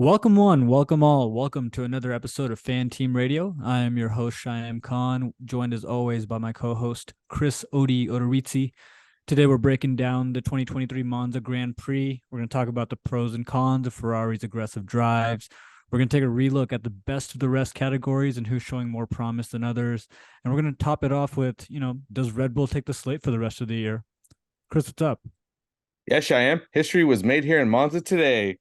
Welcome one, welcome all, welcome to another episode of Fan Team Radio. I am your host Shayem Khan, joined as always by my co-host Chris Odorizzi. Today we're breaking down the 2023 Monza Grand Prix. We're going to talk about the pros and cons of Ferrari's aggressive drives. We're going to take a relook at the best of the rest categories and who's showing more promise than others. And we're going to top it off with, does Red Bull take the slate for the rest of the year? Chris, what's up? Yes, I am. History was made here in Monza today.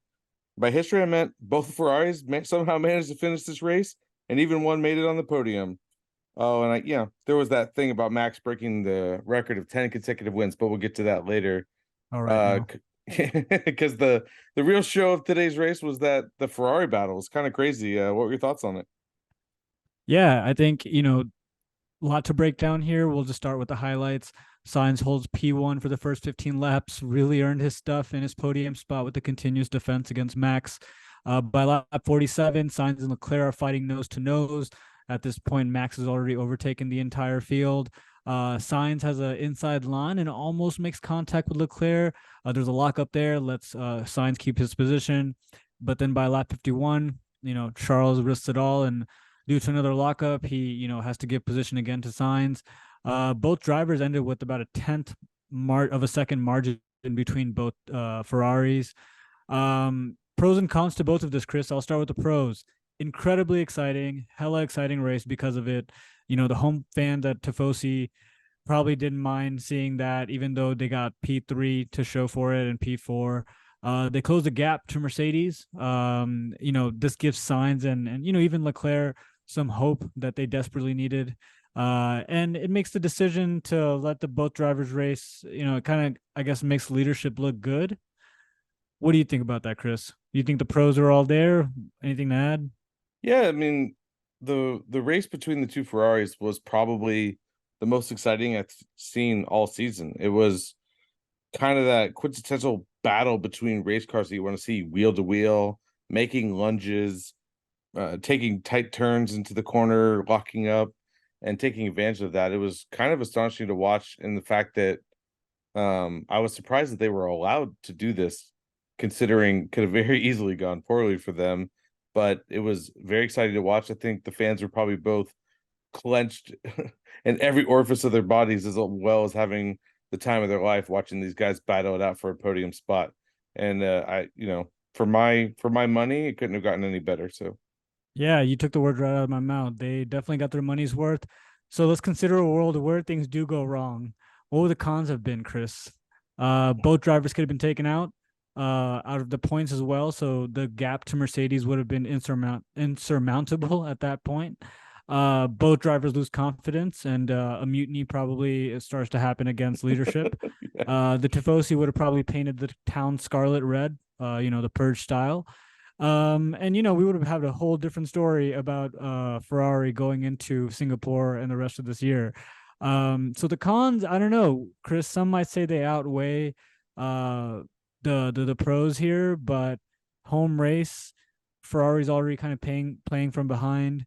By history, I meant both Ferraris somehow managed to finish this race, and even one made it on the podium. Oh, and there was that thing about Max breaking the record of 10 consecutive wins, but we'll get to that later. All right, now. Because the real show of today's race was that the Ferrari battle was kind of crazy. What were your thoughts on it? Yeah, I think, a lot to break down here. We'll just start with the highlights. Sainz holds P1 for the first 15 laps, really earned his stuff in his podium spot with the continuous defense against Max. By lap 47, Sainz and Leclerc are fighting nose to nose. At this point, Max has already overtaken the entire field. Sainz has an inside line and almost makes contact with Leclerc. There's a lock up there. Lets Sainz keep his position. But then by lap 51, Charles risks it all, and due to another lockup, he has to give position again to Sainz. Both drivers ended with about a tenth of a second margin between both Ferraris. Pros and cons to both of this, Chris. I'll start with the pros. Incredibly exciting, hella exciting race because of it. The home fans at Tifosi probably didn't mind seeing that, even though they got P3 to show for it and P4. They closed the gap to Mercedes. This gives Sainz and even Leclerc some hope that they desperately needed. And it makes the decision to let the both drivers race, it kind of, I guess, makes leadership look good. What do you think about that, Chris? Do you think the pros are all there? Anything to add? Yeah, I mean, the race between the two Ferraris was probably the most exciting I've seen all season. It was kind of that quintessential battle between race cars that you want to see wheel to wheel, making lunges, taking tight turns into the corner, locking up, and taking advantage of that. It was kind of astonishing to watch, in the fact that I was surprised that they were allowed to do this, considering could have very easily gone poorly for them. But it was very exciting to watch. I think the fans were probably both clenched in every orifice of their bodies, as well as having the time of their life watching these guys battle it out for a podium spot. And for my money, it couldn't have gotten any better. So Yeah, you took the word right out of my mouth. They definitely got their money's worth. So let's consider a world where things do go wrong. What would the cons have been, Chris? Both drivers could have been taken out of the points as well. So the gap to Mercedes would have been insurmountable at that point. Both drivers lose confidence, and a mutiny probably starts to happen against leadership. yeah. The Tifosi would have probably painted the town scarlet red, the purge style. And we would have had a whole different story about Ferrari going into Singapore and the rest of this year. So the cons, I don't know, Chris. Some might say they outweigh uh the pros here, but home race, Ferrari's already kind of playing from behind.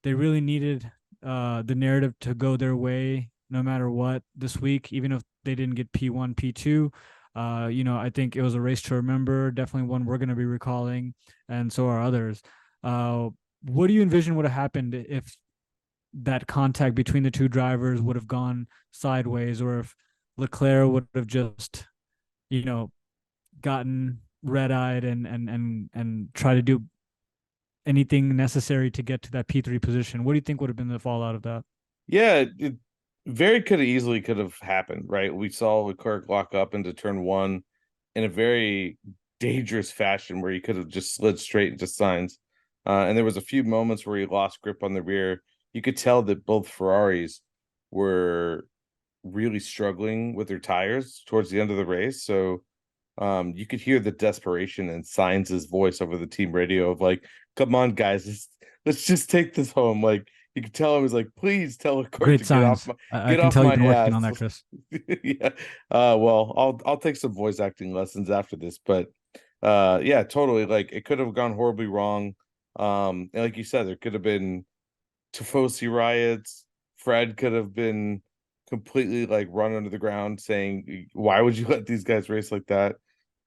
They really needed the narrative to go their way no matter what this week, even if they didn't get P1, P2. I think it was a race to remember, definitely one we're going to be recalling, and so are others. What do you envision would have happened if that contact between the two drivers would have gone sideways, or if Leclerc would have just, you know, gotten red-eyed and try to do anything necessary to get to that P3 position? What do you think would have been the fallout of that? Yeah, it very could have happened, right? We saw Leclerc lock up into turn one in a very dangerous fashion, where he could have just slid straight into Sainz. And there was a few moments where he lost grip on the rear. You could tell that both Ferraris were really struggling with their tires towards the end of the race. So you could hear the desperation in Sainz's voice over the team radio of like, "Come on, guys, let's just take this home." Like, you could tell him, was like, "Please tell Leclerc Great to signs. I get can off tell you've my been working on ass." that, Chris. Yeah. Well, I'll take some voice acting lessons after this, but yeah, totally. Like, it could have gone horribly wrong. And like you said, there could have been Tifosi riots. Fred could have been completely like run under the ground, saying, "Why would you let these guys race like that?"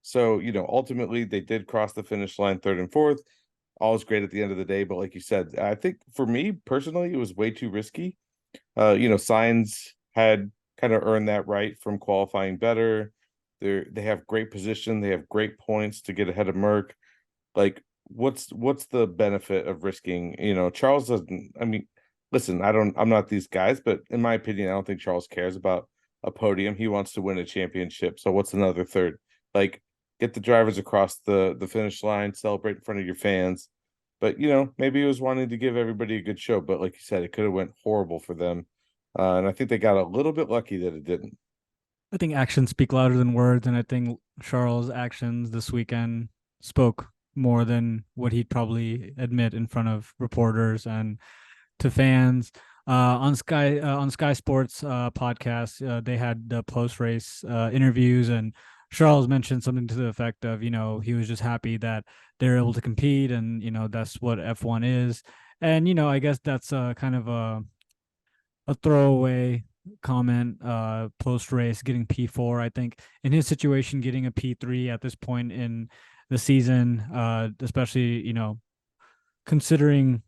So, ultimately they did cross the finish line third and fourth. All is great at the end of the day. But like you said, I think for me personally, it was way too risky. Signs had kind of earned that right from qualifying better. They have great position, they have great points to get ahead of Merck. Like, what's the benefit of risking? Charles doesn't. I mean, listen, I'm not these guys, but in my opinion, I don't think Charles cares about a podium. He wants to win a championship. So what's another third? Like, get the drivers across the finish line, celebrate in front of your fans. But maybe he was wanting to give everybody a good show. But like you said, it could have went horrible for them. And I think they got a little bit lucky that it didn't. I think actions speak louder than words, and I think Charles' actions this weekend spoke more than what he'd probably admit in front of reporters and to fans. On Sky Sports podcast, they had the post race interviews, and Charles mentioned something to the effect of, he was just happy that they're able to compete, and that's what F1 is. And I guess that's kind of a throwaway comment post race getting P4. I think in his situation getting a P3 at this point in the season, especially considering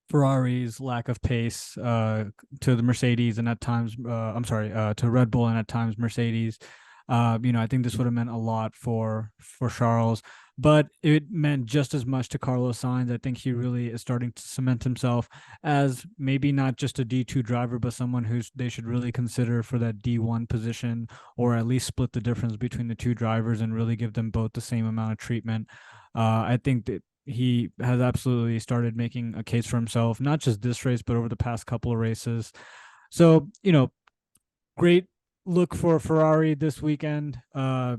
Ferrari's lack of pace to the Mercedes and at times to Red Bull and at times Mercedes. I think this would have meant a lot for Charles, but it meant just as much to Carlos Sainz. I think he really is starting to cement himself as maybe not just a D2 driver, but someone who's they should really consider for that D1 position, or at least split the difference between the two drivers and really give them both the same amount of treatment. I think that he has absolutely started making a case for himself, not just this race, but over the past couple of races. So, great look for Ferrari this weekend.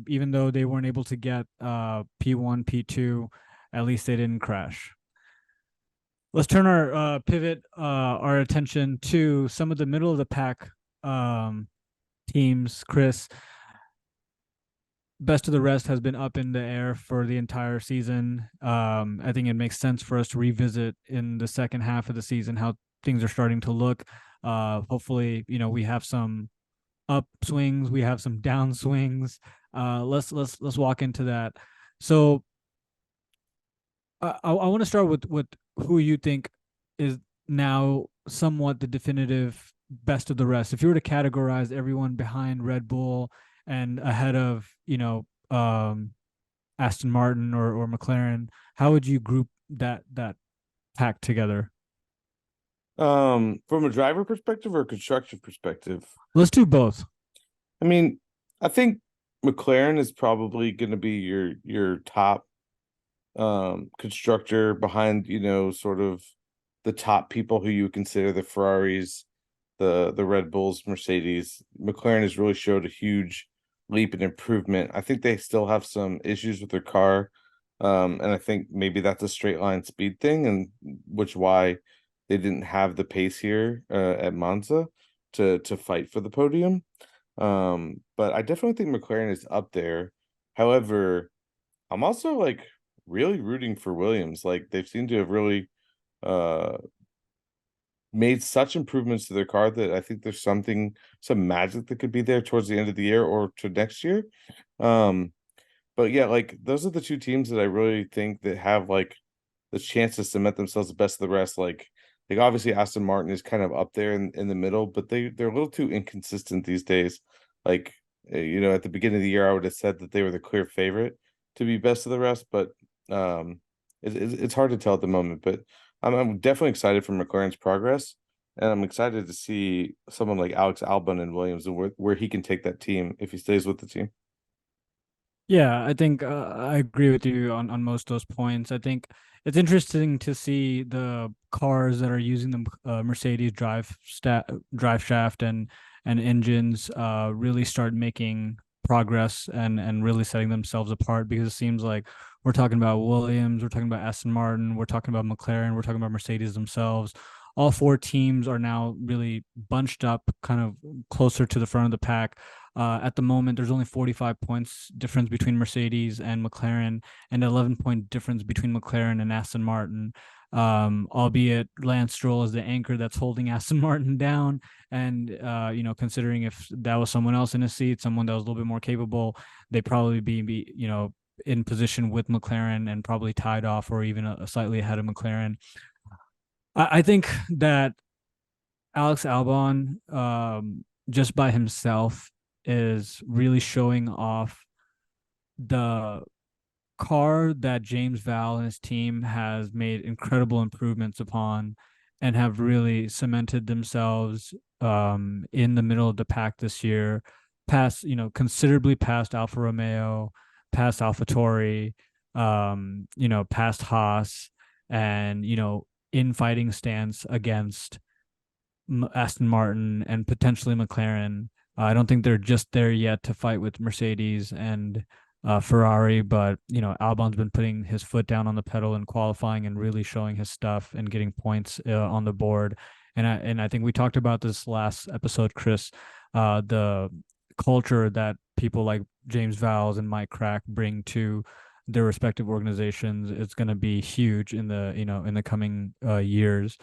Even though they weren't able to get P1, P2, at least they didn't crash. Let's turn our pivot our attention to some of the middle of the pack teams. Chris, best of the rest has been up in the air for the entire season. I think it makes sense for us to revisit in the second half of the season how things are starting to look. Hopefully, we have some upswings, we have some downswings. Let's walk into that. So I want to start with who you think is now somewhat the definitive best of the rest. If you were to categorize everyone behind Red Bull and ahead of Aston Martin or McLaren, how would you group that pack together? From a driver perspective or a construction perspective? Let's do both. I mean, I think McLaren is probably going to be your top constructor behind, sort of the top people who you consider the Ferraris, the Red Bulls, Mercedes. McLaren has really showed a huge leap in improvement. I think they still have some issues with their car. And I think maybe that's a straight line speed thing, and which why they didn't have the pace here at Monza to fight for the podium. But I definitely think McLaren is up there. However, I'm also like really rooting for Williams. Like they've seemed to have really uh made such improvements to their car that I think there's some magic that could be there towards the end of the year or to next year. Um, but yeah, like those are the two teams that I really think that have like the chance to cement themselves the best of the rest. Like obviously Aston Martin is kind of up there in the middle, but they're a little too inconsistent these days. Like at the beginning of the year, I would have said that they were the clear favorite to be best of the rest, but um, it's hard to tell at the moment. But I'm definitely excited for McLaren's progress, and I'm excited to see someone like Alex Albon and Williams and where he can take that team if he stays with the team. Yeah, I think I agree with you on most of those points. I think it's interesting to see the cars that are using the Mercedes drive shaft and engines really start making progress and really setting themselves apart, because it seems like we're talking about Williams, we're talking about Aston Martin, we're talking about McLaren, we're talking about Mercedes themselves. All four teams are now really bunched up, kind of closer to the front of the pack. At the moment, there's only 45 points difference between Mercedes and McLaren, and 11-point difference between McLaren and Aston Martin. albeit Lance Stroll is the anchor that's holding Aston Martin down. And, considering if that was someone else in a seat, someone that was a little bit more capable, they'd probably be in position with McLaren and probably tied off or even slightly ahead of McLaren. I think that Alex Albon, just by himself, is really showing off the car that James Val and his team has made incredible improvements upon and have really cemented themselves in the middle of the pack this year, past, considerably past Alfa Romeo, past AlphaTauri, past Haas, and, in fighting stance against Aston Martin and potentially McLaren. I don't think they're just there yet to fight with Mercedes and Ferrari, but Albon's been putting his foot down on the pedal in qualifying and really showing his stuff and getting points on the board. And I think we talked about this last episode, Chris. The culture that people like James Vowles and Mike Crack bring to their respective organizations is going to be huge in the coming years.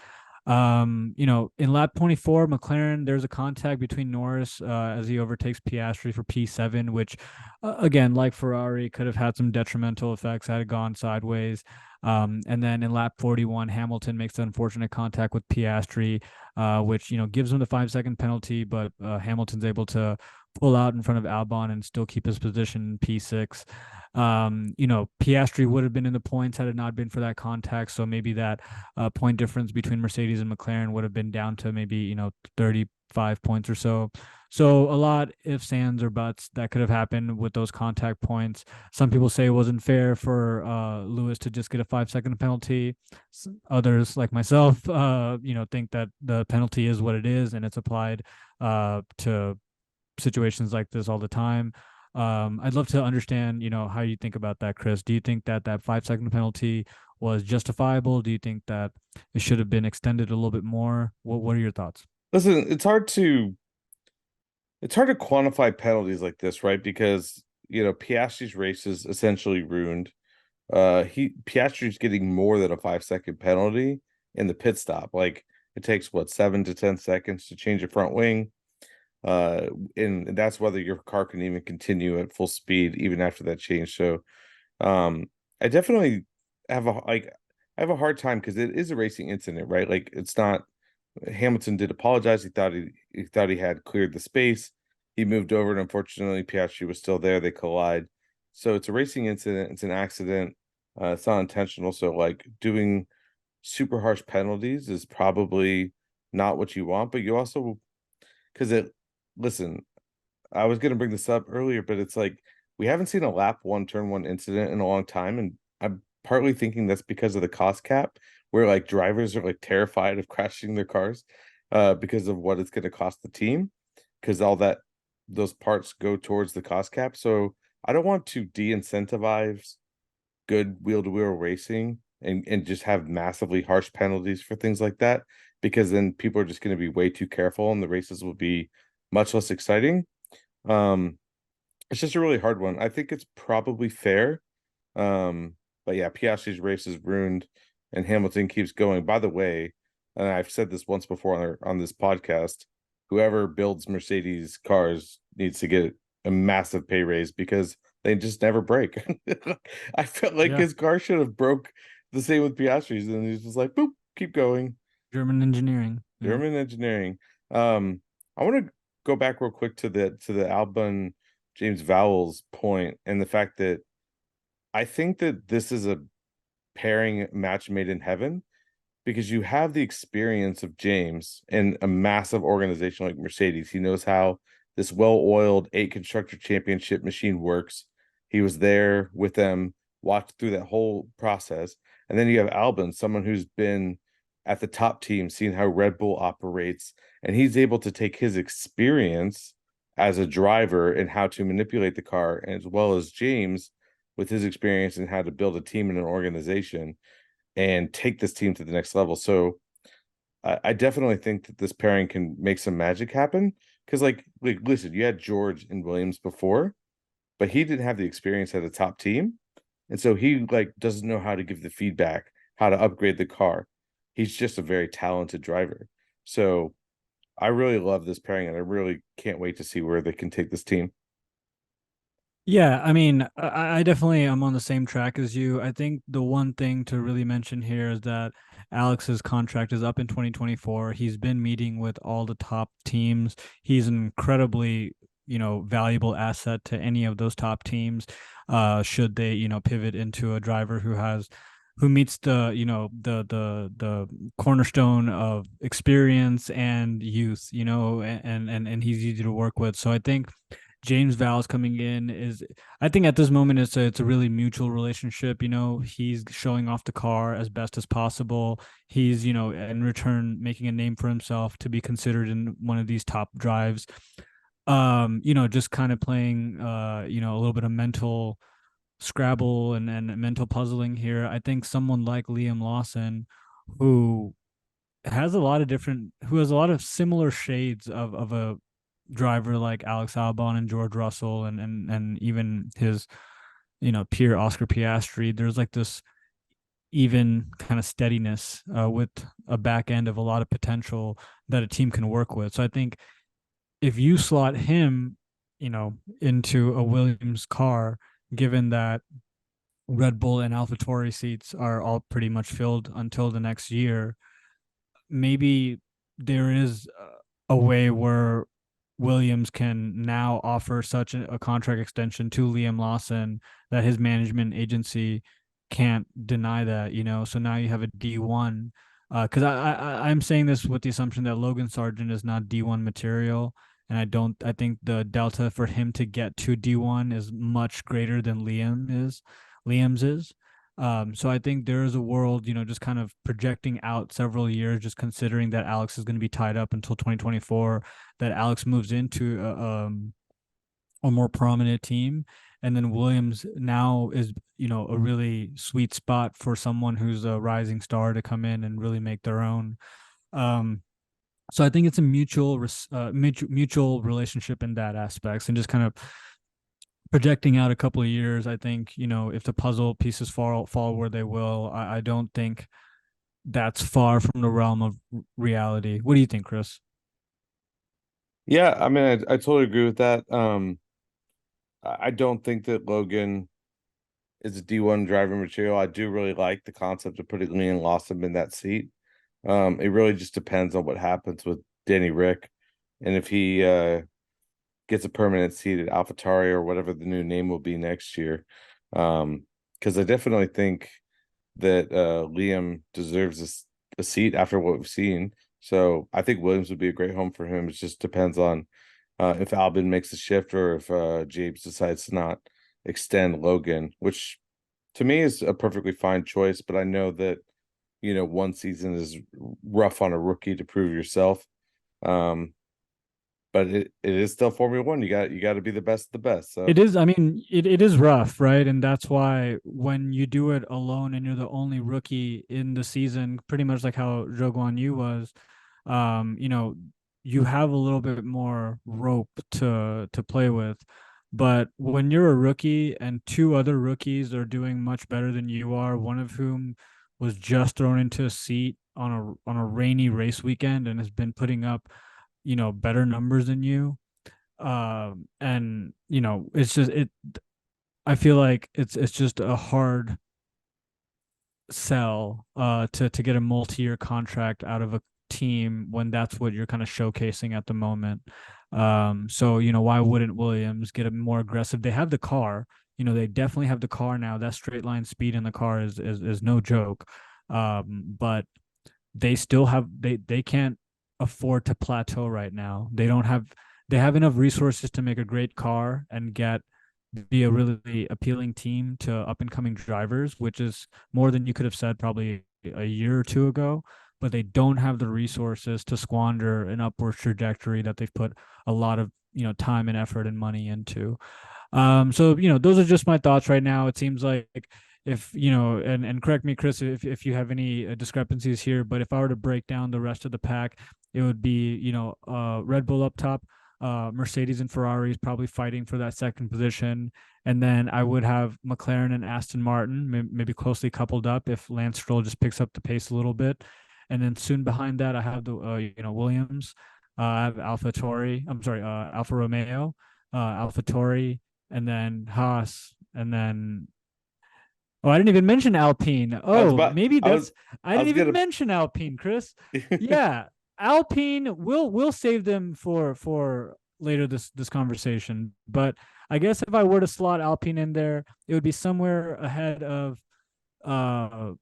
In lap 24, McLaren, there's a contact between Norris as he overtakes Piastri for P7, which, again, like Ferrari, could have had some detrimental effects had it gone sideways. And then in lap 41, Hamilton makes the unfortunate contact with Piastri, which, gives him the 5-second penalty, but Hamilton's able to pull out in front of Albon and still keep his position P6. Piastri would have been in the points had it not been for that contact. So maybe that point difference between Mercedes and McLaren would have been down to maybe, 35 points or so. So a lot ifs, ands, or buts that could have happened with those contact points. Some people say it wasn't fair for Lewis to just get a 5-second penalty. Others, like myself, think that the penalty is what it is and it's applied to situations like this all the time. I'd love to understand, how you think about that, Chris. Do you think that that 5-second penalty was justifiable? Do you think that it should have been extended a little bit more? What are your thoughts? Listen, it's hard to quantify penalties like this, right? Because Piastri's race is essentially ruined. Piastri's getting more than a 5-second penalty in the pit stop. Like, it takes 7 to 10 seconds to change a front wing. And that's whether your car can even continue at full speed even after that change. So I definitely have I have a hard time because it is a racing incident, right? Like, it's not. Hamilton did apologize. He thought he had cleared the space. He moved over, and unfortunately, Piastri was still there. They collide. So it's a racing incident. It's an accident. It's not intentional. So, like, doing super harsh penalties is probably not what you want. But you also, listen, I was going to bring this up earlier, but it's like we haven't seen a lap one, turn one incident in a long time. And I'm partly thinking that's because of the cost cap, where like drivers are like terrified of crashing their cars because of what it's going to cost the team, because all those parts go towards the cost cap. So I don't want to de-incentivize good wheel-to-wheel racing and just have massively harsh penalties for things like that, because then people are just going to be way too careful and the races will be much less exciting. It's just a really hard one. I think it's probably fair. But yeah, Piastri's race is ruined and Hamilton keeps going. By the way, and I've said this once before on this podcast, whoever builds Mercedes cars needs to get a massive pay raise because they just never break. I felt like Yeah, his car should have broke the same with Piastri's, and he's just like, boop, keep going. German engineering. Yeah. German engineering. I want to go back real quick to the Albon James Vowles point and the fact that I think that this is a pairing match made in heaven, because you have the experience of James in a massive organization like Mercedes. He knows how this well-oiled 8 constructor championship machine works. He was there with them, watched through that whole process. And then you have Albon, someone who's been at the top team, seeing how Red Bull operates, and he's able to take his experience as a driver and how to manipulate the car, as well as James with his experience in how to build a team and an organization and take this team to the next level. So I definitely think that this pairing can make some magic happen. Because like listen, you had George and Williams before, but he didn't have the experience at a top team. And so he like doesn't know how to give the feedback, how to upgrade the car. He's just a very talented driver. So I really love this pairing, and I really can't wait to see where they can take this team. Yeah, I mean, I definitely am on the same track as you. I think the one thing to really mention here is that Alex's contract is up in 2024. He's been meeting with all the top teams. He's an incredibly, valuable asset to any of those top teams. Should they, pivot into a driver who meets the, the cornerstone of experience and youth, and he's easy to work with. So I think James Val's coming in is, I think at this moment it's a really mutual relationship. He's showing off the car as best as possible. He's, in return making a name for himself to be considered in one of these top drives. Just kind of playing a little bit of mental Scrabble and mental puzzling here. I think someone like Liam Lawson, who who has a lot of similar shades of a driver like Alex Albon and George Russell and even his peer Oscar Piastri. There's like this even kind of steadiness with a back end of a lot of potential that a team can work with. So I think if you slot him, into a Williams car, given that Red Bull and AlphaTauri seats are all pretty much filled until the next year, maybe there is a way where Williams can now offer such a contract extension to Liam Lawson that his management agency can't deny that. So now you have a D1. Because I'm saying this with the assumption that Logan Sargent is not D1 material, and I think the delta for him to get to D1 is much greater than Liam's is. So I think there is a world, just kind of projecting out several years, just considering that Alex is going to be tied up until 2024, that Alex moves into a more prominent team. And then Williams now is, a really sweet spot for someone who's a rising star to come in and really make their own. So I think it's a mutual relationship in that aspects, and just kind of projecting out a couple of years. I think, if the puzzle pieces fall where they will, I don't think that's far from the realm of reality. What do you think, Chris? Yeah, I mean, I totally agree with that. I don't think that Logan is a D1 driver material. I do really like the concept of putting Liam Lawson in that seat. It really just depends on what happens with Danny Rick, and if he gets a permanent seat at AlphaTauri or whatever the new name will be next year. Because I definitely think that Liam deserves a seat after what we've seen. So I think Williams would be a great home for him. It just depends on if Albon makes a shift, or if James decides to not extend Logan, which to me is a perfectly fine choice. But I know that, one season is rough on a rookie to prove yourself. But it is still Formula One. You got to be the best of the best. So It is, I mean, it is rough, right? And that's why when you do it alone and you're the only rookie in the season, pretty much like how Zhou Guan Yu was, um, you know, you have a little bit more rope to play with. But when you're a rookie and two other rookies are doing much better than you are, one of whom was just thrown into a seat on a rainy race weekend and has been putting up, better numbers than you, and it's just it I feel like it's just a hard sell to get a multi-year contract out of a team when that's what you're kind of showcasing at the moment. So why wouldn't Williams get a more aggressive? They have the car. They definitely have the car now. That straight line speed in the car is no joke. But they still have they can't afford to plateau right now. They have enough resources to make a great car and be a really appealing team to up and coming drivers, which is more than you could have said probably a year or two ago. But they don't have the resources to squander an upward trajectory that they've put a lot of time and effort and money into. So those are just my thoughts right now. It seems like if and correct me, Chris, if you have any discrepancies here, but if I were to break down the rest of the pack, it would be Red Bull up top, Mercedes and Ferraris probably fighting for that second position. And then I would have McLaren and Aston Martin, maybe closely coupled up if Lance Stroll just picks up the pace a little bit. And then soon behind that, I have the Williams. I have AlphaTauri. I'm sorry, Alfa Romeo, AlphaTauri, and then Haas, and then I didn't even mention Alpine. I was Oh, about maybe I was that's I I didn't was even gonna mention Alpine, Chris. Yeah, Alpine. We'll save them for later this conversation. But I guess if I were to slot Alpine in there, it would be somewhere ahead of uh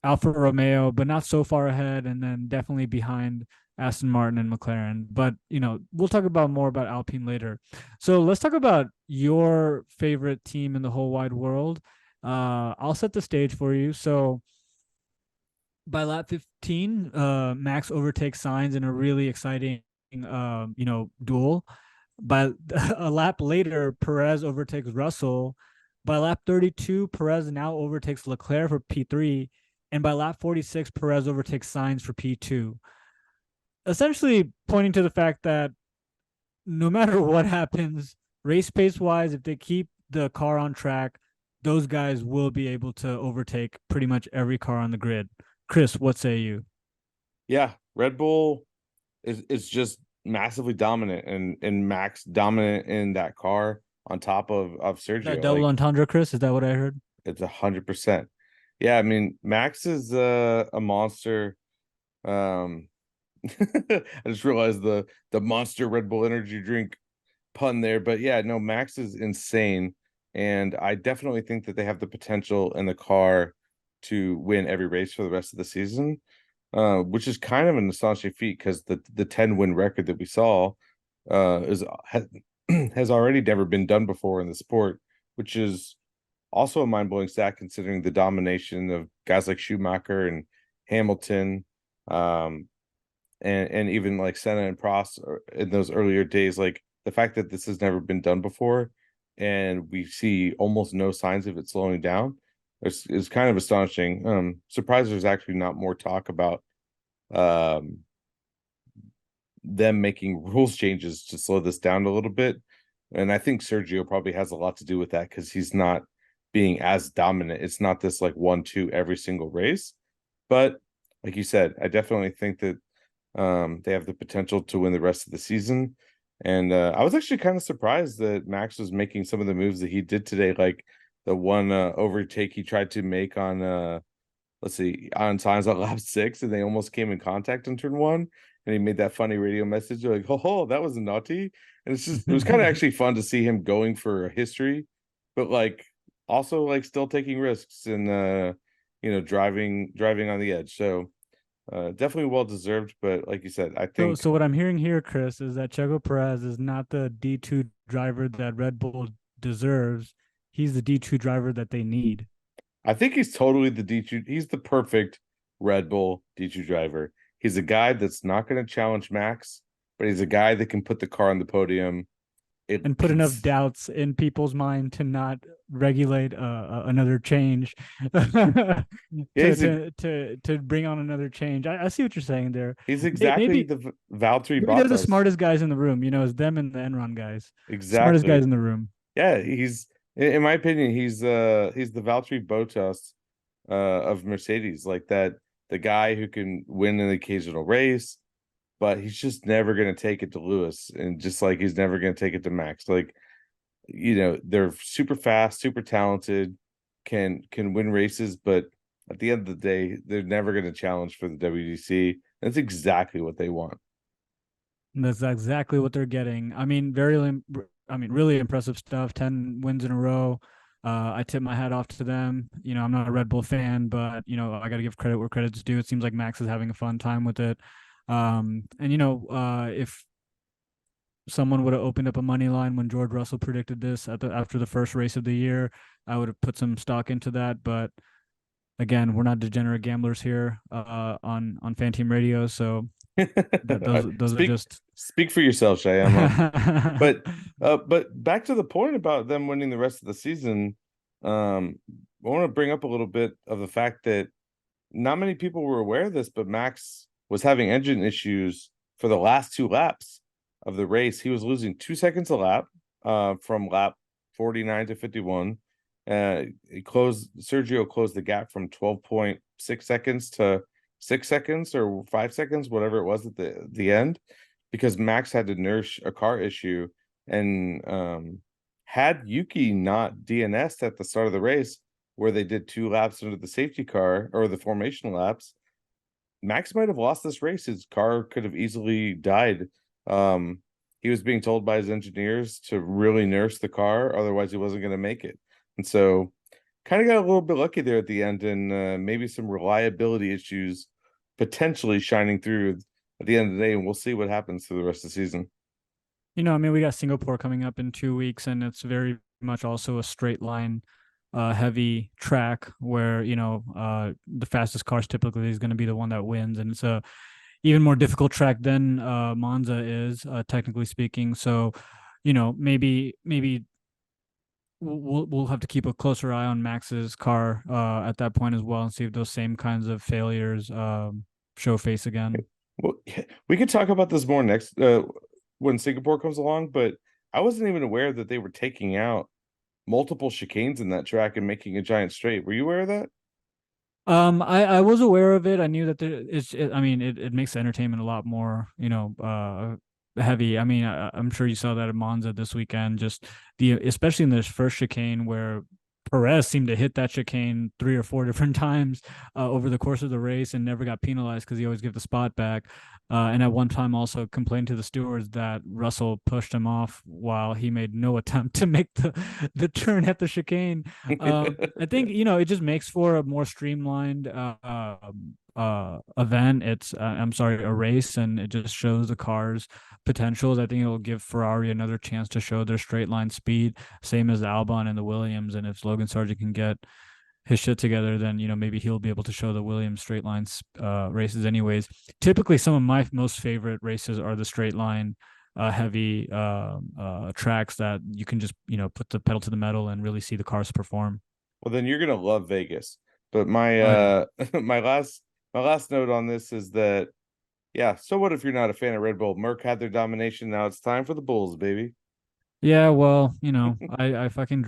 Alfa Romeo, but not so far ahead, and then definitely behind Aston Martin and McLaren. But we'll talk about more about Alpine later. So let's talk about your favorite team in the whole wide world. I'll set the stage for you. So by lap 15, Max overtakes Sainz in a really exciting, duel. By a lap later, Perez overtakes Russell. By lap 32, Perez now overtakes Leclerc for P3. And by lap 46, Perez overtakes Sainz for P2. Essentially pointing to the fact that no matter what happens, race pace wise, if they keep the car on track, those guys will be able to overtake pretty much every car on the grid. Chris, what say you? Yeah, Red Bull is just massively dominant, and Max dominant in that car on top of That Sergio. double Like, entendre, Chris? Is that what I heard? it's 100%. Yeah, I mean, Max is a monster. Um, I just realized the monster Red Bull energy drink pun there, but yeah, no, Max is insane, and I definitely think that they have the potential in the car to win every race for the rest of the season, which is kind of an astonishing feat because the 10-win record that we saw has already never been done before in the sport, which is also a mind-blowing stat considering the domination of guys like Schumacher and Hamilton, and even like Senna and Prost in those earlier days. Like, the fact that this has never been done before and we see almost no signs of it slowing down is kind of astonishing. Surprised there's actually not more talk about um them making rules changes to slow this down a little bit. And I think Sergio probably has a lot to do with that because he's not being as dominant. It's not this like 1-2 every single race. But like you said, I definitely think that they have the potential to win the rest of the season. And I was actually kind of surprised that Max was making some of the moves that he did today, like the one overtake he tried to make on let's see, on times on lap 6, and they almost came in contact in turn 1. And he made that funny radio message like, "Oh, that was naughty." And it was kind of actually fun to see him going for a history, but like also like still taking risks and driving on the edge. So definitely well deserved, but like you said, I So, think so what I'm hearing here, Chris, is that Checo Perez is not the D2 driver that Red Bull deserves. He's the D2 driver that they need. he's totally the D2. He's the perfect Red Bull D2 driver. He's a guy that's not going to challenge Max, but he's a guy that can put the car on the podium. It And put can, enough doubts in people's mind to not regulate another change to, yeah, to bring on another change. I see what you're saying there. he's exactly Maybe the Valtteri maybe they're the Bottas. smartest guys in the room. It's them and the Enron guys, smartest Exactly. guys in the room. Yeah, he's in my opinion, he's the Valtteri Bottas of Mercedes, like that, the guy who can win an occasional race, but he's just never going to take it to Lewis, and just like he's never going to take it to Max. Like, they're super fast, super talented, can win races, but at the end of the day, they're never going to challenge for the WDC. That's exactly what they want. And that's exactly what they're getting. Really impressive stuff. 10 wins in a row. I tip my hat off to them. I'm not a Red Bull fan, but I got to give credit where credit's due. It seems like Max is having a fun time with it. If someone would have opened up a money line when George Russell predicted this after the first race of the year, I would have put some stock into that. But again, we're not degenerate gamblers here on Fan Team Radio, so that those are speak just speak for yourself, Shayem. But back to the point about them winning the rest of the season. I want to bring up a little bit of the fact that not many people were aware of this, but Max was having engine issues for the last 2 laps of the race, he was losing 2 seconds a lap, from lap 49 to 51. Sergio closed the gap from 12.6 seconds to 6 seconds or 5 seconds, whatever it was at the end, because Max had to nurse a car issue. And had Yuki not DNS'd at the start of the race, where they did 2 laps under the safety car or the formation laps, Max might have lost this race. His car could have easily died. He was being told by his engineers to really nurse the car, otherwise he wasn't going to make it. And so kind of got a little bit lucky there at the end, and maybe some reliability issues potentially shining through at the end of the day, and we'll see what happens through the rest of the season. I mean, we got Singapore coming up in 2 weeks, and it's very much also a straight line heavy track where, the fastest cars typically is going to be the one that wins. And it's a even more difficult track than Monza is, technically speaking. So, maybe we'll have to keep a closer eye on Max's car at that point as well, and see if those same kinds of failures show face again. Well, we could talk about this more next when Singapore comes along, but I wasn't even aware that they were taking out multiple chicanes in that track and making a giant straight. Were you aware of that? I was aware of it. I knew that I mean, it makes the entertainment a lot more, heavy. I mean, I'm sure you saw that at Monza this weekend, just especially in this first chicane where Perez seemed to hit that chicane 3 or 4 different times over the course of the race and never got penalized because he always gave the spot back. And at one time also complained to the stewards that Russell pushed him off while he made no attempt to make the turn at the chicane. I think, it just makes for a more streamlined event. I'm sorry, a race, and it just shows the cars' potentials. I think it'll give Ferrari another chance to show their straight line speed, same as Albon and the Williams. And if Logan Sargent can get his shit together, then maybe he'll be able to show the Williams straight lines races. Anyways, typically some of my most favorite races are the straight line heavy tracks that you can just put the pedal to the metal and really see the cars perform. Well, then you're gonna love Vegas. But my my last note on this is that, yeah, so what if you're not a fan of Red Bull? Merc had their domination. Now it's time for the Bulls, baby. Yeah, well, I fucking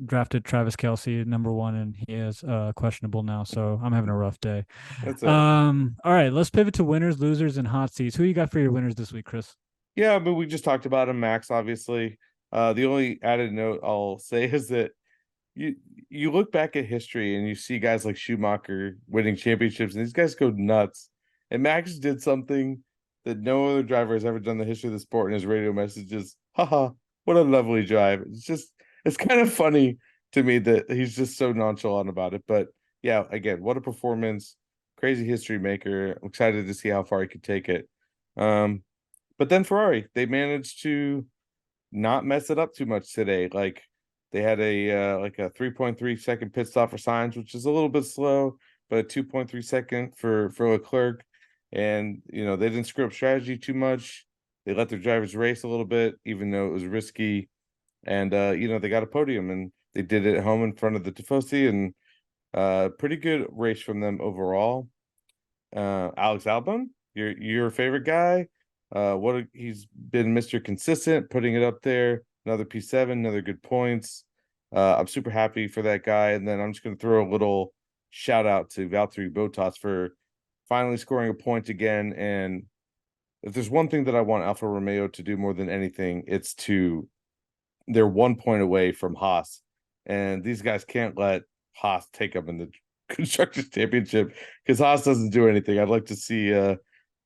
drafted Travis Kelce #1, and he is questionable now, so I'm having a rough day. That's it. All right, let's pivot to winners, losers, and hot seats. Who you got for your winners this week, Chris? Yeah, but we just talked about him, Max, obviously. The only added note I'll say is that you look back at history and you see guys like Schumacher winning championships, and these guys go nuts. And Max did something that no other driver has ever done in the history of the sport in his radio messages. Haha, what a lovely drive. It's kind of funny to me that he's just so nonchalant about it. But yeah, again, what a performance. Crazy history maker. I'm excited to see how far he could take it. But then Ferrari, they managed to not mess it up too much today. Like they had a 3.3 second pit stop for Sainz, which is a little bit slow, but a 2.3 second for Leclerc. And they didn't screw up strategy too much. They let their drivers race a little bit, even though it was risky. And they got a podium, and they did it at home in front of the Tifosi, and pretty good race from them overall. Alex Albon, your favorite guy. He's been Mr. Consistent, putting it up there. Another P7, another good points. I'm super happy for that guy. And then I'm just going to throw a little shout out to Valtteri Bottas for finally scoring a point again. And if there's one thing that I want Alfa Romeo to do more than anything, they're 1 point away from Haas. And these guys can't let Haas take them in the Constructors Championship because Haas doesn't do anything. I'd like to see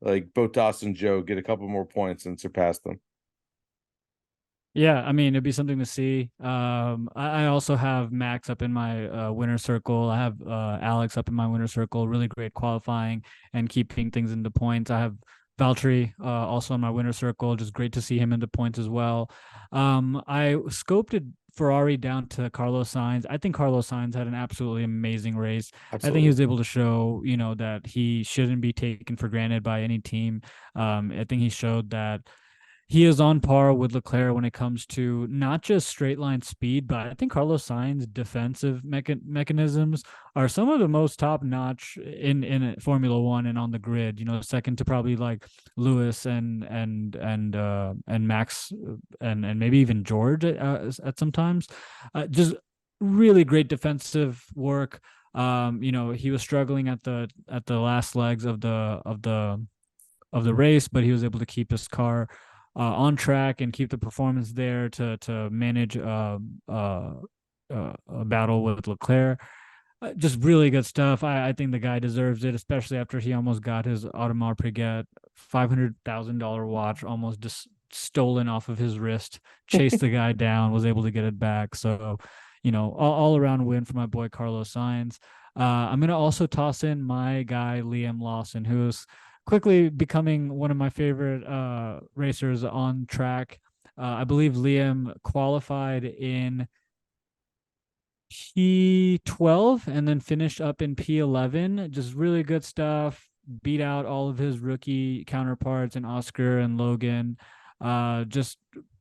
like Bottas and Joe get a couple more points and surpass them. Yeah, I mean, it'd be something to see. I also have Max up in my winner circle. I have Alex up in my winner circle. Really great qualifying and keeping things into points. I have Valtteri also in my winner circle. Just great to see him into points as well. I scoped Ferrari down to Carlos Sainz. I think Carlos Sainz had an absolutely amazing race. Absolutely. I think he was able to show, that he shouldn't be taken for granted by any team. I think he showed that he is on par with Leclerc when it comes to not just straight line speed, but I think Carlos Sainz's defensive mechanisms are some of the most top notch in Formula One and on the grid. You know, second to probably like Lewis and Max and maybe even George at sometimes. Just really great defensive work. You know, he was struggling at the last legs of the race, but he was able to keep his car on track and keep the performance there to manage a battle with Leclerc. Just really good stuff. I think the guy deserves it, especially after he almost got his Audemars Piguet $500,000 watch almost just stolen off of his wrist. Chased the guy down, was able to get it back. So, you know, all around win for my boy Carlos Sainz. I'm gonna also toss in my guy Liam Lawson, who's quickly becoming one of my favorite racers on track. I believe Liam qualified in P12 and then finished up in P11. Just really good stuff. Beat out all of his rookie counterparts and Oscar and Logan. Just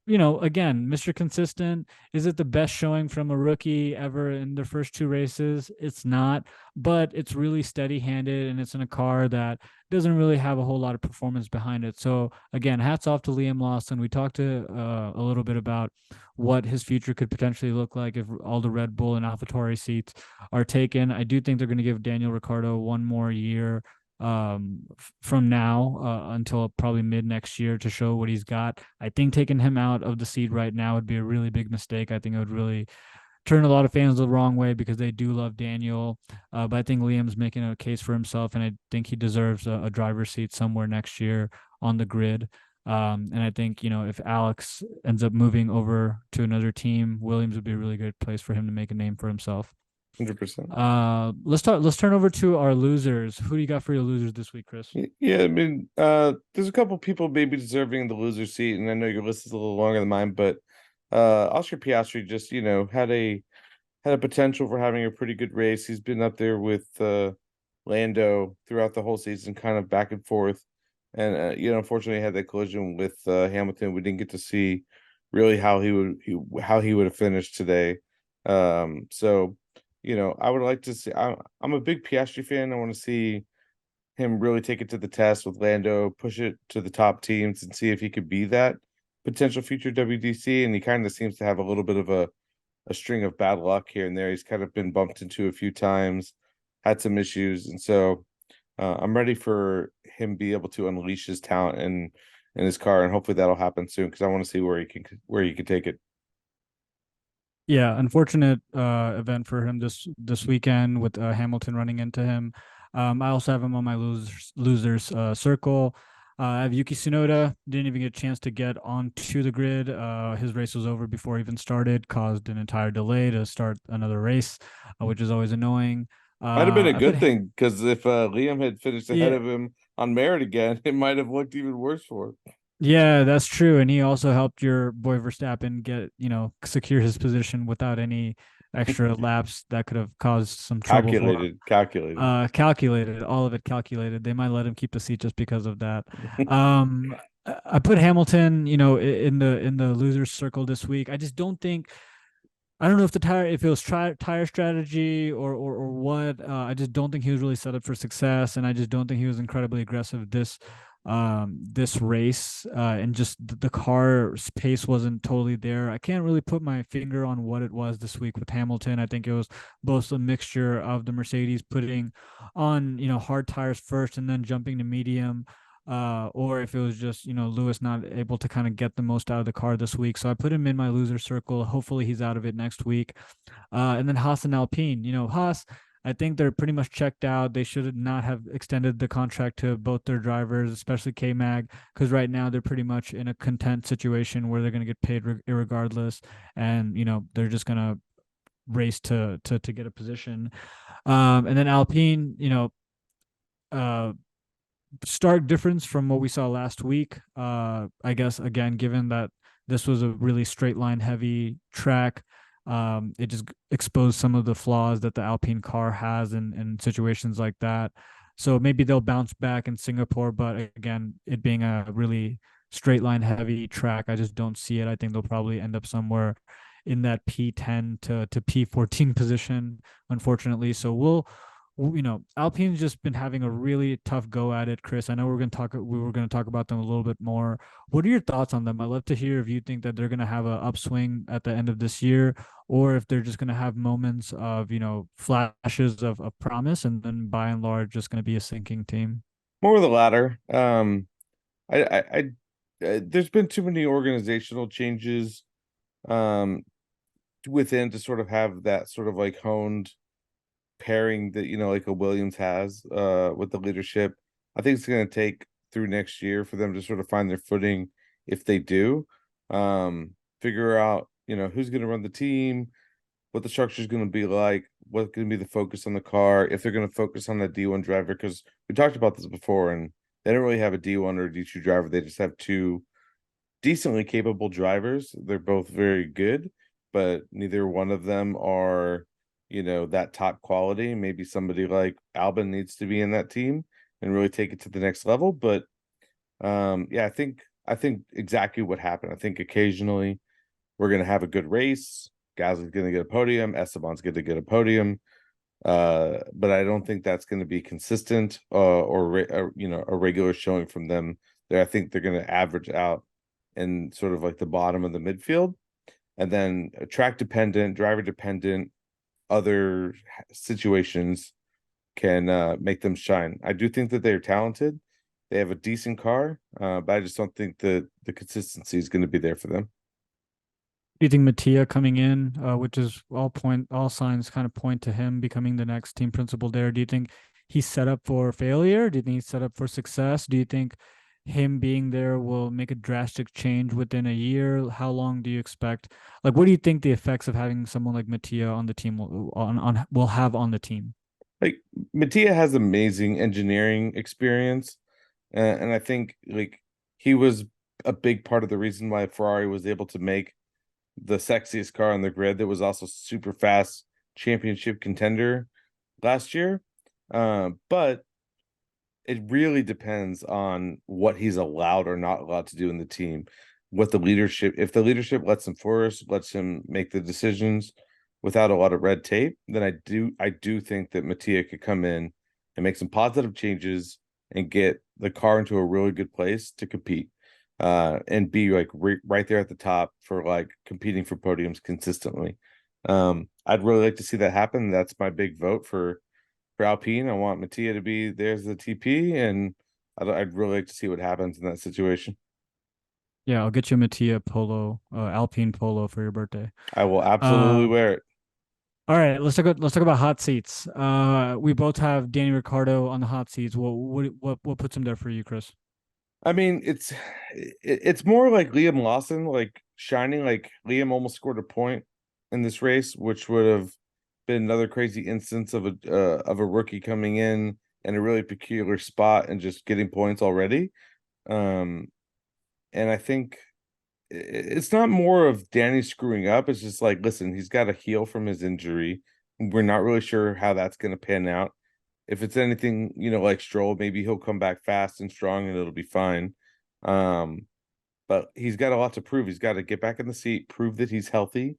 you know, again, Mr. Consistent. Is it the best showing from a rookie ever in their first two races? It's not, but it's really steady handed and it's in a car that doesn't really have a whole lot of performance behind it. So again, hats off to Liam Lawson. We talked a little bit about what his future could potentially look like if all the Red Bull and AlphaTauri seats are taken. I do think they're going to give Daniel Ricciardo one more year from now until probably mid next year to show what he's got. I think taking him out of the seat right now would be a really big mistake. I think it would really turn a lot of fans the wrong way because they do love Daniel. But I think Liam's making a case for himself, and I think he deserves a driver's seat somewhere next year on the grid. And I think, you know, if Alex ends up moving over to another team, Williams would be a really good place for him to make a name for himself. 100%. Let's turn over to our losers. Who do you got for your losers this week, Chris? Yeah, I mean, there's a couple people maybe deserving the loser seat, and I know your list is a little longer than mine, but Oscar Piastri just, you know, had a potential for having a pretty good race. He's been up there with Lando throughout the whole season, kind of back and forth. And you know, unfortunately, had that collision with Hamilton. We didn't get to see really how he would have finished today. So you know, I would like to see. I'm a big Piastri fan. I want to see him really take it to the test with Lando, push it to the top teams, and see if he could be that potential future WDC. And he kind of seems to have a little bit of a string of bad luck here and there. He's kind of been bumped into a few times, had some issues, and so I'm ready for him be able to unleash his talent in his car, and hopefully that'll happen soon because I want to see where he can take it. Yeah, unfortunate event for him this weekend with Hamilton running into him. I also have him on my losers circle. I have Yuki Tsunoda. Didn't even get a chance to get onto the grid. His race was over before he even started, caused an entire delay to start another race, which is always annoying. Might have been a I put good thing because if Liam had finished ahead yeah, of him on merit again, it might have looked even worse for him. yeah, that's true. And he also helped your boy Verstappen get, you know, secure his position without any extra laps that could have caused some trouble for him. Calculated. Calculated, all of it calculated. They might let him keep the seat just because of that. I put Hamilton, you know, in the losers circle this week. I just don't think I don't know if if it was tire strategy or what. I just don't think he was really set up for success, and I just don't think he was incredibly aggressive this race. And just the car's pace wasn't totally there. I can't really put my finger on what it was this week with Hamilton. I think it was both a mixture of the Mercedes putting on, you know, hard tires first and then jumping to medium, or if it was just, you know, Lewis not able to kind of get the most out of the car this week. So I put him in my loser circle. Hopefully he's out of it next week. And then Haas and Alpine, you know, Haas, I think they're pretty much checked out. They should not have extended the contract to both their drivers, especially K Mag, because right now they're pretty much in a content situation where they're going to get paid regardless, and you know they're just going to race to get a position. And then Alpine, you know, uh, stark difference from what we saw last week. I guess again, given that this was a really straight line heavy track, it just exposed some of the flaws that the Alpine car has in situations like that. So maybe they'll bounce back in Singapore, but again, it being a really straight line heavy track. I just don't see it. I think they'll probably end up somewhere in that P10 to P14 position, unfortunately. So Alpine's just been having a really tough go at it, Chris. I know we were going to talk about them a little bit more. What are your thoughts on them? I'd love to hear if you think that they're going to have an upswing at the end of this year, or if they're just going to have moments of, flashes of promise, and then by and large just going to be a sinking team. More of the latter. There's been too many organizational changes um within to sort of have that sort of like honed pairing that like a Williams has with the leadership. I think it's going to take through next year for them to sort of find their footing if they do. Figure out who's going to run the team, what the structure is going to be like, what's going to be the focus on the car, if they're going to focus on the D1 driver, because we talked about this before, and they don't really have a D1 or a D2 driver. They just have two decently capable drivers. They're both very good, but neither one of them are, that top quality. Maybe somebody like Albon needs to be in that team and really take it to the next level. But yeah, I think exactly what happened. I think occasionally we're gonna have a good race. Gasly's gonna get a podium. Esteban's gonna get a podium. But I don't think that's going to be consistent or a regular showing from them there. I think they're going to average out in sort of like the bottom of the midfield, and then track dependent, driver dependent, other situations can make them shine. I do think that they're talented. They have a decent car, but I just don't think that the consistency is going to be there for them. Do you think Mattia coming in, which is all signs kind of point to him becoming the next team principal there? Do you think he's set up for failure? Do you think he's set up for success? Do you think him being there will make a drastic change within a year? How long do you expect? Like, what do you think the effects of having someone like Mattia on the team will have on the team? Like Mattia has amazing engineering experience, and I think like he was a big part of the reason why Ferrari was able to make the sexiest car on the grid that was also super fast championship contender last year. But it really depends on what he's allowed or not allowed to do in the team. What the leadership, if the leadership lets him flourish, lets him make the decisions without a lot of red tape, then I do think that Mattia could come in and make some positive changes and get the car into a really good place to compete and be like right there at the top for like competing for podiums consistently. I'd really like to see that happen. That's my big vote for Alpine. I want Mattia to be there's the TP, and I'd really like to see what happens in that situation. Yeah, I'll get you a Mattia polo, Alpine polo for your birthday. I will absolutely Uh, wear it. all right, let's talk about hot seats. We both have Danny Ricciardo on the hot seats. What puts him there for you, Chris? I mean, it's more like Liam Lawson, like shining. Like Liam almost scored a point in this race, which would have been another crazy instance of a rookie coming in a really peculiar spot and just getting points already. Um, and I think it's not more of Danny screwing up. It's just like, listen, he's got to heal from his injury. We're not really sure how that's going to pan out. If it's anything, like Stroll, maybe he'll come back fast and strong and it'll be fine. Um, but he's got a lot to prove. He's got to get back in the seat, prove that he's healthy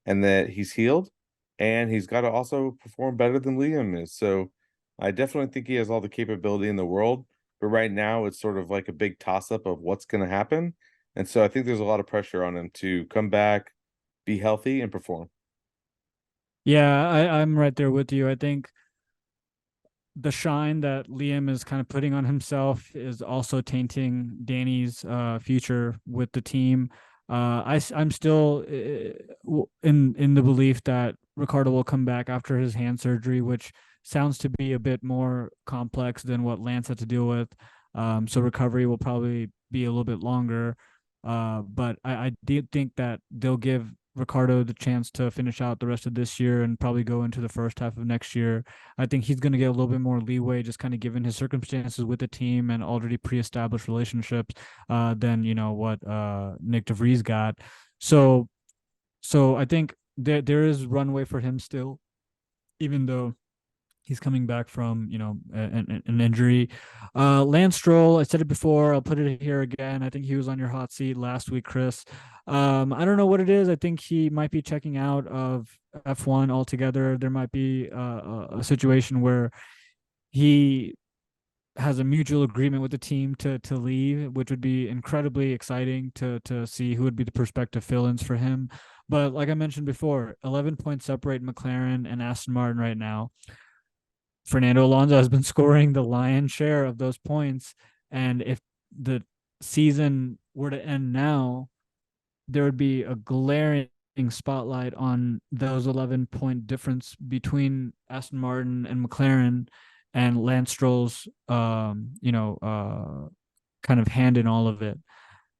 and that he's healed, and he's got to also perform better than Liam is. So I definitely think he has all the capability in the world. But right now, it's sort of like a big toss up of what's going to happen. And so I think there's a lot of pressure on him to come back, be healthy, and perform. Yeah, I'm right there with you. I think the shine that Liam is kind of putting on himself is also tainting Danny's future with the team. I'm still in the belief that Ricardo will come back after his hand surgery, which sounds to be a bit more complex than what Lance had to deal with. So recovery will probably be a little bit longer. But I did think that they'll give Ricardo the chance to finish out the rest of this year and probably go into the first half of next year. I think he's going to get a little bit more leeway, just kind of given his circumstances with the team and already pre-established relationships, than what Nick DeVries got. So, so I think there is runway for him still, even though He's coming back from, an injury. Lance Stroll, I said it before, I'll put it here again. I think he was on your hot seat last week, Chris. I don't know what it is. I think he might be checking out of F1 altogether. There might be a situation where he has a mutual agreement with the team to leave, which would be incredibly exciting to see who would be the prospective fill-ins for him. But like I mentioned before, 11 points separate McLaren and Aston Martin right now. Fernando Alonso has been scoring the lion's share of those points. And if the season were to end now, there would be a glaring spotlight on those 11-point difference between Aston Martin and McLaren and Lance Stroll's, kind of hand in all of it.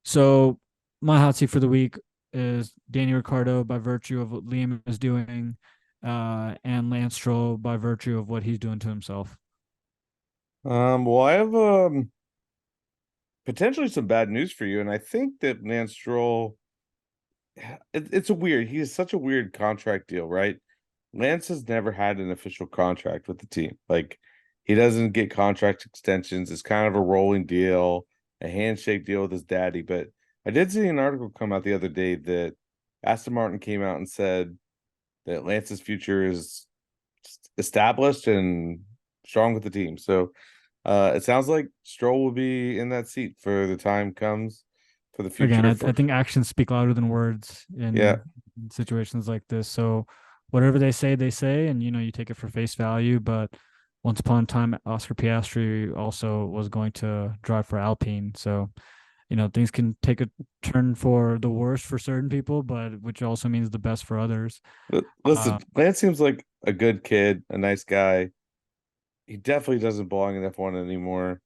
So my hot seat for the week is Danny Ricciardo by virtue of what Liam is doing, and Lance Stroll by virtue of what he's doing to himself. Well, I have potentially some bad news for you, and I think that Lance Stroll, it's a weird. He has such a weird contract deal, right? Lance has never had an official contract with the team. Like, he doesn't get contract extensions. It's kind of a rolling deal, a handshake deal with his daddy. But I did see an article come out the other day that Aston Martin came out and said that Lance's future is established and strong with the team. So it sounds like Stroll will be in that seat for the time comes for the Again, future. I think actions speak louder than words Yeah, in situations like this. So whatever they say, and you take it for face value. But once upon a time, Oscar Piastri also was going to drive for Alpine. So things can take a turn for the worst for certain people, but which also means the best for others. listen, Uh, Lance seems like a good kid, a nice guy. He definitely doesn't belong in F1 anymore.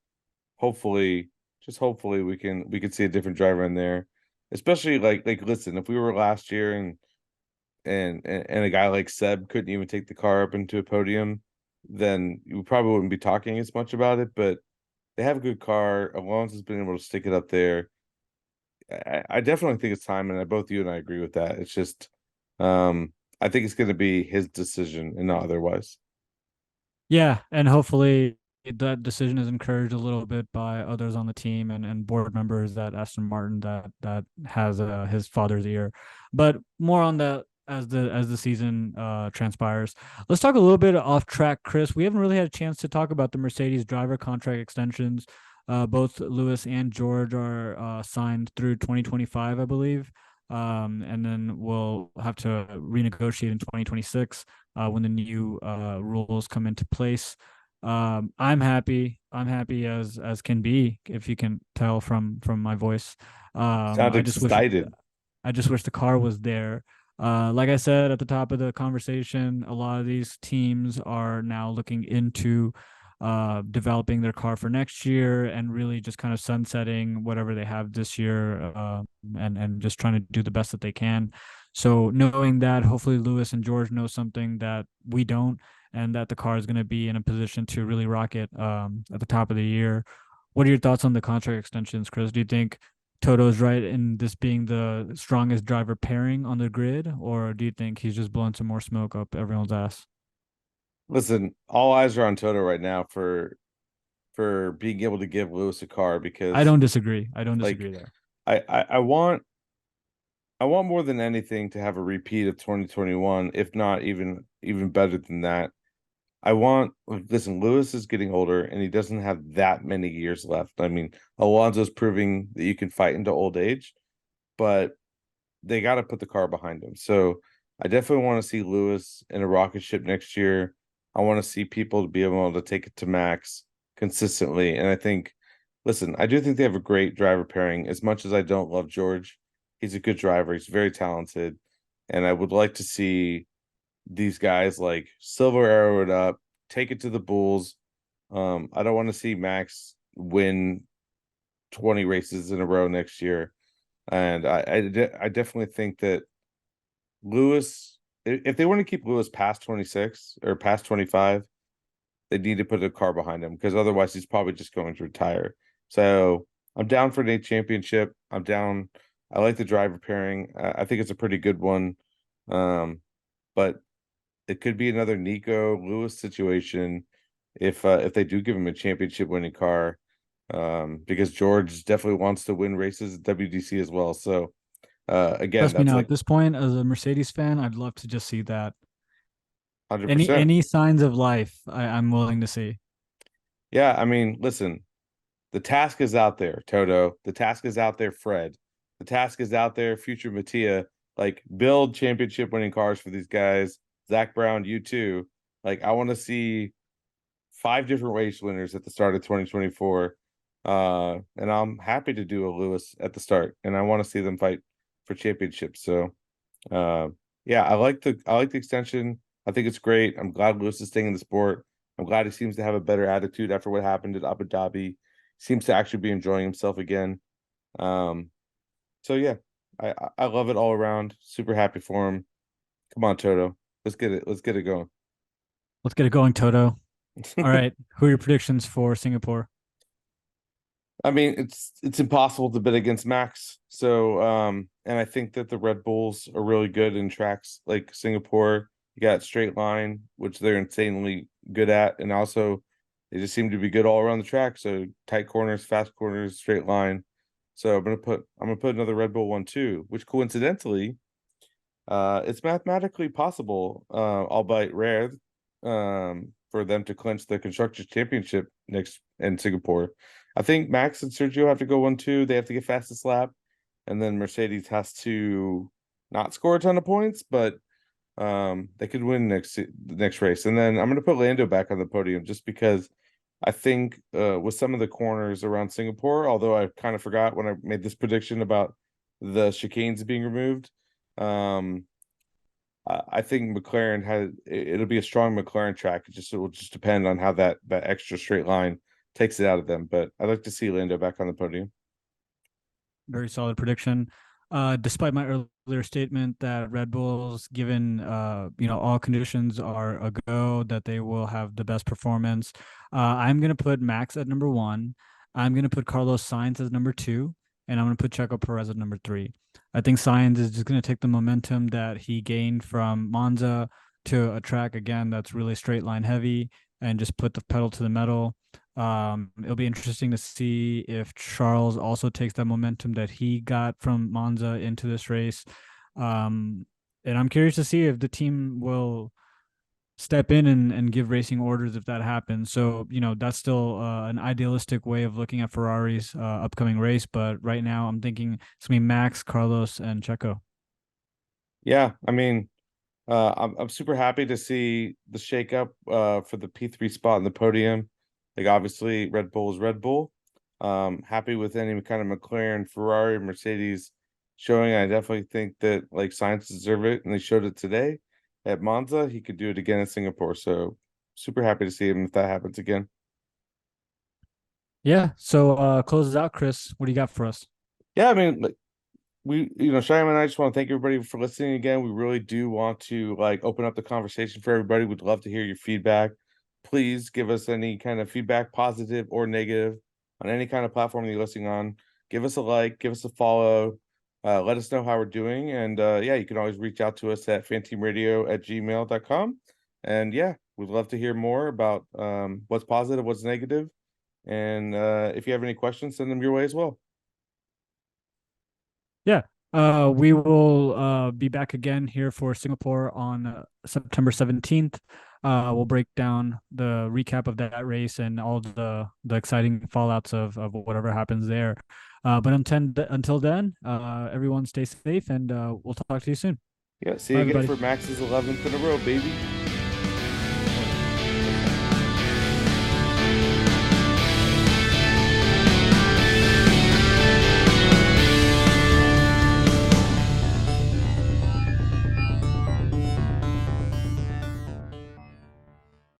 Hopefully, just hopefully we can see a different driver in there. Especially like listen, if we were last year and a guy like Seb couldn't even take the car up into a podium, then you probably wouldn't be talking as much about it. But they have a good car. Alonso's been able to stick it up there. I definitely think it's time, and both you and I agree with that. It's just, I think it's going to be his decision and not otherwise. yeah, and hopefully that decision is encouraged a little bit by others on the team and board members at Aston Martin that has his father's ear. But more on that as the season transpires. Let's talk a little bit off track, Chris. We haven't really had a chance to talk about the Mercedes driver contract extensions. Both Lewis and George are signed through 2025, I believe. And then we'll have to renegotiate in 2026 when the new rules come into place. I'm happy. I'm happy as can be, if you can tell from my voice. Sound I just wish excited. the car was there. Like I said at the top of the conversation, a lot of these teams are now looking into developing their car for next year and really just kind of sunsetting whatever they have this year, and just trying to do the best that they can. So knowing that, hopefully Lewis and George know something that we don't, and that the car is going to be in a position to really rock it at the top of the year. What are your thoughts on the contract extensions, Chris? Do you think Toto's right in this being the strongest driver pairing on the grid, or do you think he's just blowing some more smoke up everyone's ass? Listen, all eyes are on Toto right now for being able to give Lewis a car I because don't disagree. I don't like disagree there. I want more than anything to have a repeat of 2021, if not even better than that. I want listen, Lewis is getting older and he doesn't have that many years left. I mean, Alonso's proving that you can fight into old age, but they got to put the car behind him. So I definitely want to see Lewis in a rocket ship next year. I want to see people be able to take it to max consistently. And I think, listen, I do think they have a great driver pairing. As much as I don't love George, he's a good driver. He's very talented. And I would like to see these guys like silver arrow it up, take it to the Bulls. I don't want to see Max win 20 races in a row next year. And I definitely think that Lewis, if they want to keep Lewis past 26 or past 25, they need to put a car behind him because otherwise he's probably just going to retire. So I'm down for an eighth championship. I'm down. I like the driver pairing. I think it's a pretty good one. But it could be another Nico Lewis situation if they do give him a championship winning car, because George definitely wants to win races at WDC as well. So again, Trust me that's now, like at this point, as a Mercedes fan, I'd love to just see that. 100%. Any signs of life, I'm willing to see. Yeah, I mean, listen, the task is out there, Toto. The task is out there, Fred. The task is out there, future Mattia. Like, build championship winning cars for these guys. Zach Brown, you too. Like, I want to see 5 different race winners at the start of 2024. And I'm happy to do a Lewis at the start, and I want to see them fight for championships. So, uh, yeah, I like the extension. I think it's great. I'm glad Lewis is staying in the sport. I'm glad he seems to have a better attitude after what happened at Abu Dhabi. Seems to actually be enjoying himself again. Um, so yeah, I love it all around. Super happy for him. Come on, Toto. Let's get it. Let's get it going. Let's get it going, Toto. All right, who are your predictions for Singapore? I mean, it's impossible to bet against Max. So, and I think that the Red Bulls are really good in tracks like Singapore. You got straight line, which they're insanely good at, and also they just seem to be good all around the track. So tight corners, fast corners, straight line. So I'm gonna put another Red Bull one too, which coincidentally, it's mathematically possible, albeit rare, for them to clinch the constructors championship next in Singapore. I think Max and Sergio have to go 1-2. They have to get fastest lap, and then Mercedes has to not score a ton of points, but they could win the next race. And then I'm gonna put Lando back on the podium just because I think with some of the corners around Singapore, although I kind of forgot when I made this prediction about the chicanes being removed. Um, I think McLaren it'll be a strong McLaren track. It will just depend on how that extra straight line takes it out of them. But I'd like to see Lando back on the podium. Very solid prediction. Despite my earlier statement that Red Bulls, given all conditions are a go, that they will have the best performance. I'm gonna put Max at number one. I'm gonna put Carlos Sainz as number two, and I'm gonna put Checo Perez at number three. I think Sainz is just gonna take the momentum that he gained from Monza to a track again that's really straight line heavy and just put the pedal to the metal. It'll be interesting to see if Charles also takes that momentum that he got from Monza into this race. And I'm curious to see if the team will step in and give racing orders if that happens. So, that's still an idealistic way of looking at Ferrari's upcoming race. But right now, I'm thinking it's going to be Max, Carlos, and Checo. Yeah, I mean, I'm super happy to see the shakeup for the P3 spot in the podium. Like, obviously, Red Bull is Red Bull. Happy with any kind of McLaren, Ferrari, Mercedes showing. I definitely think that like Sainz deserve it, and they showed it today at Monza. He could do it again in Singapore. So super happy to see him if that happens again. Yeah. So closes out, Chris. What do you got for us? Yeah, I mean, like, Shayem and I just want to thank everybody for listening again. We really do want to like open up the conversation for everybody. We'd love to hear your feedback. Please give us any kind of feedback, positive or negative, on any kind of platform that you're listening on. Give us a like, give us a follow. Let us know how we're doing. And yeah, you can always reach out to us at fanteamradio@gmail.com. And yeah, we'd love to hear more about what's positive, what's negative. And if you have any questions, send them your way as well. Yeah. We will be back again here for Singapore on September 17th. We'll break down the recap of that race and all the exciting fallouts of whatever happens there. But until then, everyone stay safe and we'll talk to you soon. Yeah, see Bye, you again everybody. for Max's 11th in a row, baby.